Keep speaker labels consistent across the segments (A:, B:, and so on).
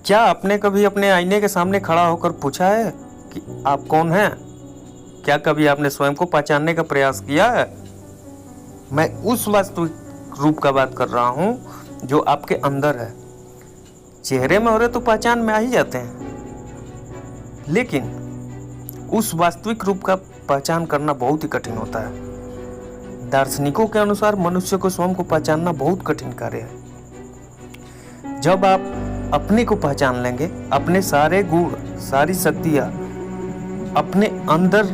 A: क्या आपने कभी अपने आईने के सामने खड़ा होकर पूछा है कि आप कौन हैं? क्या कभी आपने स्वयं को पहचानने का प्रयास किया है? मैं उस वास्तविक रूप का बात कर रहा हूं जो आपके अंदर है। चेहरे में हो रहे तो पहचान में आ ही जाते हैं, लेकिन उस वास्तविक रूप का पहचान करना बहुत ही कठिन होता है। दार्शनिकों के अनुसार मनुष्य को स्वयं को पहचानना बहुत कठिन कार्य है। जब आप अपने को पहचान लेंगे, अपने सारे गुण, सारी शक्तियां अपने अंदर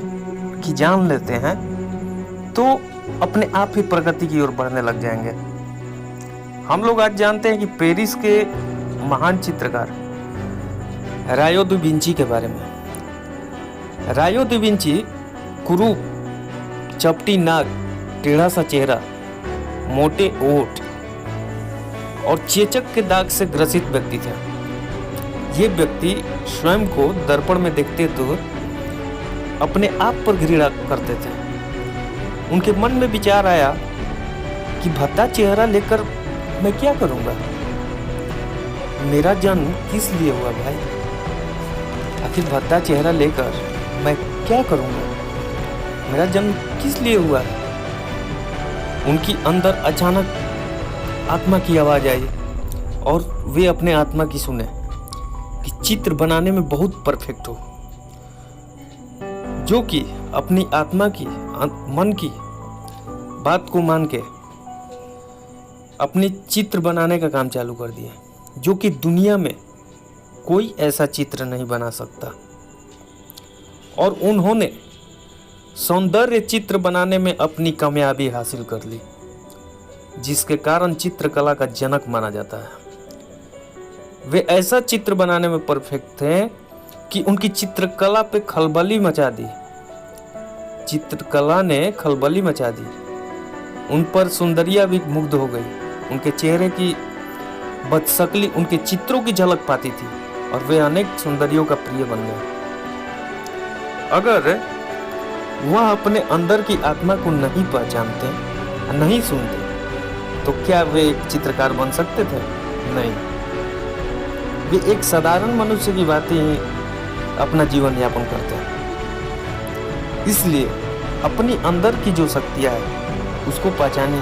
A: की जान लेते हैं, तो अपने आप ही प्रगति की ओर बढ़ने लग जाएंगे। हम लोग आज जानते हैं कि पेरिस के महान चित्रकार रायो दा विंची के बारे में। रायो दा विंची कुरूप, चपटी नाक, टेढ़ा सा चेहरा, मोटे ओठ और चेचक के दाग से ग्रसित व्यक्ति थे। ये व्यक्ति स्वयं को दर्पण में देखते तो अपने आप पर घृणा करते थे। उनके मन में विचार आया कि भद्दा चेहरा लेकर मैं क्या करूंगा? मेरा जन्म किस लिए हुआ भाई? आखिर भद्दा चेहरा लेकर मैं क्या करूंगा? मेरा जन्म किस लिए हुआ है? उनकी अंदर अचानक आत्मा की आवाज आई और वे अपने आत्मा की सुने कि चित्र बनाने में बहुत परफेक्ट हो, जो कि अपनी आत्मा की, मन की बात को मान के अपनी चित्र बनाने का काम चालू कर दिए, जो कि दुनिया में कोई ऐसा चित्र नहीं बना सकता। और उन्होंने सौंदर्य चित्र बनाने में अपनी कामयाबी हासिल कर ली, जिसके कारण चित्रकला का जनक माना जाता है। वे ऐसा चित्र बनाने में परफेक्ट थे कि उनकी चित्रकला पे खलबली मचा दी। चित्रकला ने खलबली मचा दी। उन पर सुंदरिया भी मुग्ध हो गई। उनके चेहरे की बदशक्ली उनके चित्रों की झलक पाती थी और वे अनेक सुंदरियों का प्रिय बन गए। अगर वह अपने अंदर की आत्मा को नहीं पहचानते, नहीं सुनते, तो क्या वे एक चित्रकार बन सकते थे? नहीं। वे एक साधारण मनुष्य की बातें ही अपना जीवन यापन करते हैं। इसलिए अपनी अंदर की जो शक्तियां है उसको पहचानिए।